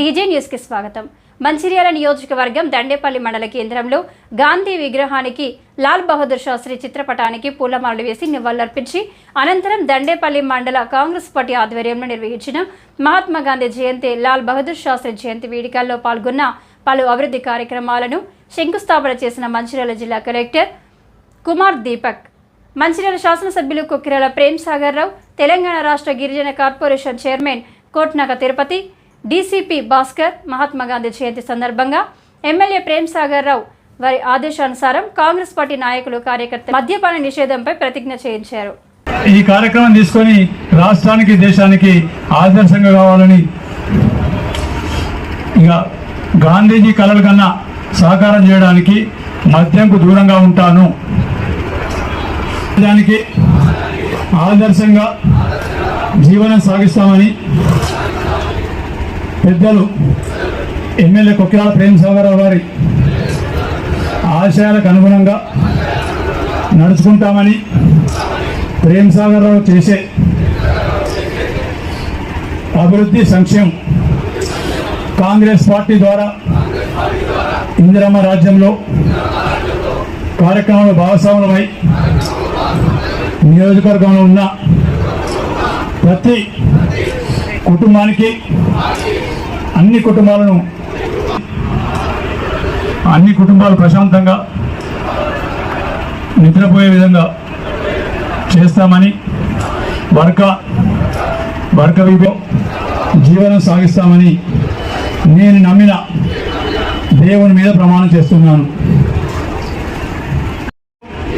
TJ news కి స్వాగతం. మంచిర్యాల నియోజకవర్గం దండేపల్లి మండల కేంద్రంలో గాంధీ విగ్రహానికి లాల్ బహదూర్ శాస్త్రి చిత్రపటానికి పూలమాలలు వేసి నివాళులర్పించి అనంతరం దండేపల్లి మండల కాంగ్రెస్ పార్టీ ఆధ్వర్యంలో నిర్వహించిన మహాత్మా గాంధీ జయంతి, లాల్ బహదూర్ శాస్త్రి జయంతి వేడుకల్లో పాల్గొన్న పలు అభివృద్ధి కార్యక్రమాలను శంకుస్థాపన చేసిన మంచిర్యాల జిల్లా కలెక్టర్ కుమార్ దీపక్, మంచిర్యాల శాసనసభ్యులు కొక్కిరాల ప్రేమ్ సాగర్ రావు, తెలంగాణ రాష్ట్ర గిరిజన corporation chairman Kotnaka Tirupathi, DCP Bhaskar Mahatma Gandhi Jayanti సందర్భంగా ఎమ్మెల్యే ప్రేమ్ సాగర్ రావు వారి ఆదేశానుసారం కాంగ్రెస్ పార్టీ నాయకులు కార్యకర్తలు మద్యపాన నిషేధంపై ప్రతిజ్ఞ చేయించారు. ఈ కార్యక్రమం తీసుకొని రాష్ట్రానికి దేశానికి ఆదర్శంగా కావాలని ఇక గాంధీజీ కలలు కన్నా సహకారం చేయడానికి మద్యంకు దూరంగా ఉంటాను, దానికి ఆదర్శంగా జీవనం సాగిస్తామని పెద్దలు ఎమ్మెల్యే కొక్కిరాల ప్రేమ్ సాగర్ రావు గారి ఆశయాలకు అనుగుణంగా నడుచుకుంటామని, ప్రేమ్ సాగర్ రావు చేసే అభివృద్ధి సంక్షేమం కాంగ్రెస్ పార్టీ ద్వారా ఇందిరమ్మ రాజ్యంలో కార్యక్రమంలో భాగస్వాములమై నియోజకవర్గంలో ఉన్న ప్రతి కుటుంబానికి అన్ని కుటుంబాలు ప్రశాంతంగా నిద్రపోయే విధంగా చేస్తామని, వర్గ జీవనం సాగిస్తామని నేను నమ్మిన దేవుని మీద ప్రమాణం చేస్తున్నాను.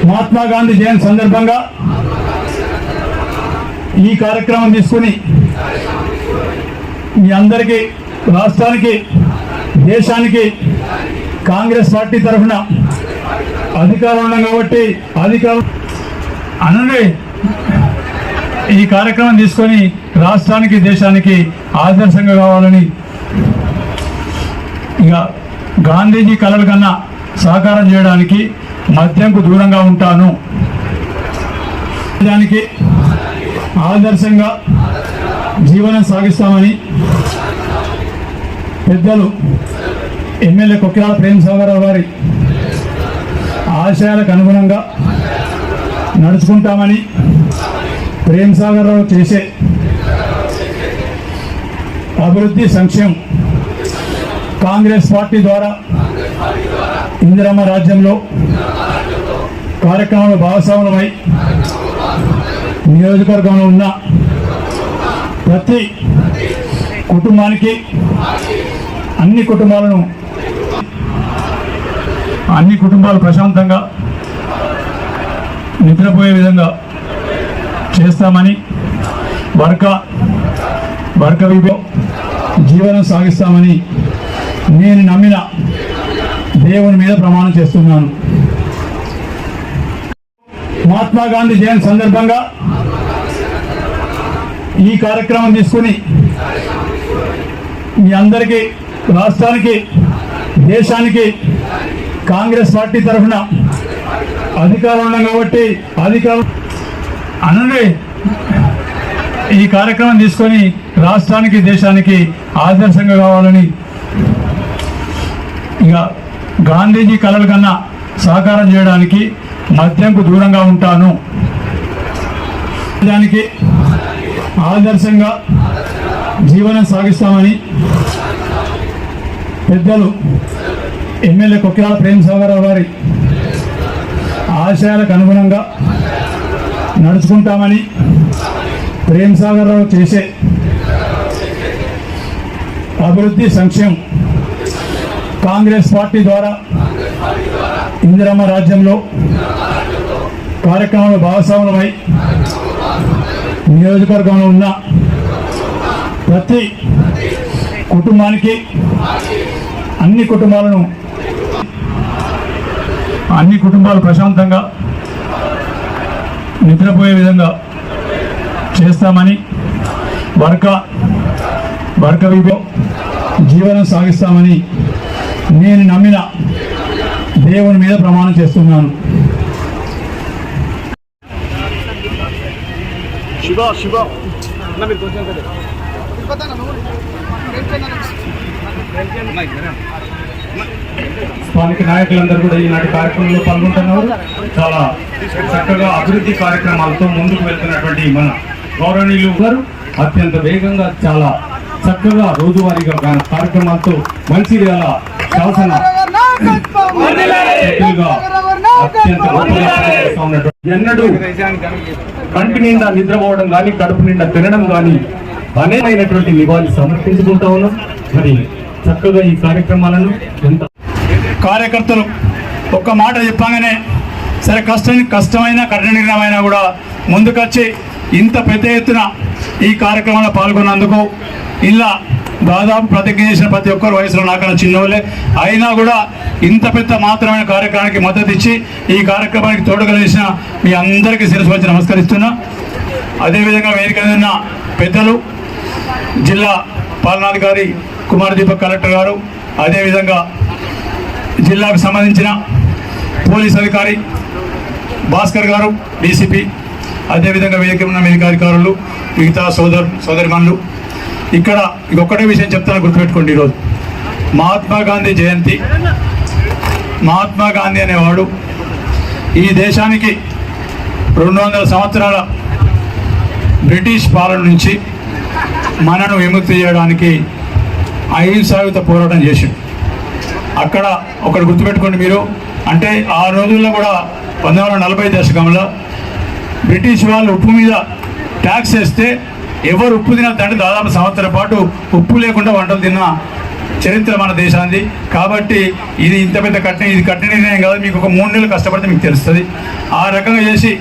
మహాత్మా గాంధీ జయంతి సందర్భంగా ఈ కార్యక్రమం తీసుకుని మీ అందరికీ, రాష్ట్రానికి, దేశానికి కాంగ్రెస్ పార్టీ తరఫున అధికారం ఉన్నాం కాబట్టి ఈ కార్యక్రమం తీసుకొని రాష్ట్రానికి, దేశానికి ఆదర్శంగా కావాలని ఇక గాంధీజీ కలలు కన్నా సహకారం చేయడానికి మద్యంకు దూరంగా ఉంటాను, దానికి ఆదర్శంగా జీవనం సాగిస్తామని పెద్దలు ఎమ్మెల్యే కొక్కిరాల ప్రేమ్ సాగర్ రావు గారి ఆశయాలకు అనుగుణంగా నడుచుకుంటామని, ప్రేమ్ సాగర్ రావు చేసే అభివృద్ధి సంక్షేమం కాంగ్రెస్ పార్టీ ద్వారా ఇందిరమ్మ రాజ్యంలో కార్యక్రమంలో భాగస్వాములమై నియోజకవర్గంలో ఉన్న ప్రతి కుటుంబానికి అన్ని కుటుంబాలు ప్రశాంతంగా నిద్రపోయే విధంగా చేస్తామని, వర్గ జీవనం సాగిస్తామని నేను నమ్మిన దేవుని మీద ప్రమాణం చేస్తున్నాను. మహాత్మా గాంధీ జయంతి సందర్భంగా ఈ కార్యక్రమం తీసుకుని మీ అందరికీ, రాష్ట్రానికి, దేశానికి కాంగ్రెస్ పార్టీ తరఫున అధికారం ఉన్నాం కాబట్టి ఈ కార్యక్రమం తీసుకొని రాష్ట్రానికి, దేశానికి ఆదర్శంగా కావాలని ఇక గాంధీజీ కలలు కన్నా సహకారం చేయడానికి మద్యంకు దూరంగా ఉంటాను, దానికి ఆదర్శంగా జీవనం సాగిస్తామని పెద్దలు ఎమ్మెల్యే కొక్కిరాల ప్రేమ్ సాగర్ రావు గారి ఆశయాలకు అనుగుణంగా నడుచుకుంటామని, ప్రేమ్ సాగర్ రావు చేసే అభివృద్ధి సంక్షేమం కాంగ్రెస్ పార్టీ ద్వారా ఇందిరమ్మ రాజ్యంలో కార్యక్రమంలో భాగస్వాములమై నియోజకవర్గంలో ఉన్న ప్రతి కుటుంబానికి అన్ని కుటుంబాలు ప్రశాంతంగా నిద్రపోయే విధంగా చేస్తామని, వర్గ జీవనం సాగిస్తామని నేను నమ్మిన దేవుని మీద ప్రమాణం చేస్తున్నాను. శివ స్థానిక నాయకులందరూ కూడా ఈనాటి కార్యక్రమంలో పాల్గొంటున్నారు. చాలా చక్కగా అభివృద్ధి కార్యక్రమాలతో ముందుకు వెళ్తున్నటువంటి మన గౌరవనీయులు గారు అత్యంత వేగంగా చాలా చక్కగా రోజువారీగా కార్యక్రమాలతో మంచిర్యాల శాసన సభ్యులుగా అత్యంత గొప్పగా పనిచేస్తూ ఉన్నటువంటి ఎన్నడూ కంటి నిండా నిద్రపోవడం కానీ కడుపు నిండా తినడం కానీ అనేకమైనటువంటి నివాళి సమర్పించుకుంటా ఉన్నాం. మరి చక్కగా ఈ కార్యక్రమాలను ఎంత కార్యకర్తలు ఒక్క మాట చెప్పగానే సరే కష్టమైన కఠిన నిర్ణయమైనా కూడా ముందుకొచ్చి ఇంత పెద్ద ఎత్తున ఈ కార్యక్రమంలో పాల్గొన్నందుకు ఇలా దాదాపు ప్రతిజ్ఞ చేసిన ప్రతి ఒక్కరు వయసులో నాకన్నా చిన్నోళ్ళే అయినా కూడా ఇంత పెద్ద మాత్రమైన కార్యక్రమానికి మద్దతు ఇచ్చి ఈ కార్యక్రమానికి తోడుగలిసిన మీ అందరికీ శిరస్సు వచ్చి నమస్కరిస్తున్నా. అదేవిధంగా వేదిక మీద ఉన్న పెద్దలు జిల్లా పాలనాధికారి కుమార్ దీపక్ కలెక్టర్ గారు, అదేవిధంగా జిల్లాకు సంబంధించిన పోలీస్ అధికారి భాస్కర్ గారు డీసీపీ, అదేవిధంగా వేదిక ఉన్న వేదిక అధికారులు, మిగతా సోదరిమణులు, ఇక్కడ ఇంకొకటే విషయం చెప్తాను, గుర్తుపెట్టుకోండి. ఈరోజు మహాత్మా గాంధీ జయంతి. మహాత్మా గాంధీ అనేవాడు ఈ దేశానికి 200 సంవత్సరాల బ్రిటిష్ పాలన నుంచి మనను విముక్తి చేయడానికి అహింసాయుత పోరాటం చేసిండు. అక్కడ ఒకటి గుర్తుపెట్టుకోండి మీరు, అంటే ఆ రోజుల్లో కూడా 1940 దశకంలో బ్రిటిష్ వాళ్ళు ఉప్పు మీద ట్యాక్స్ వేస్తే ఎవరు ఉప్పు తినద్దంటే దాదాపు సంవత్సరం పాటు ఉప్పు లేకుండా వంటలు తిన్న చరిత్ర మన దేశాన్ని. కాబట్టి ఇది ఇంత పెద్ద కఠిన నిర్ణయం కాదు, మీకు ఒక 3 నెలలు కష్టపడితే మీకు తెలుస్తుంది. ఆ రకంగా చేసి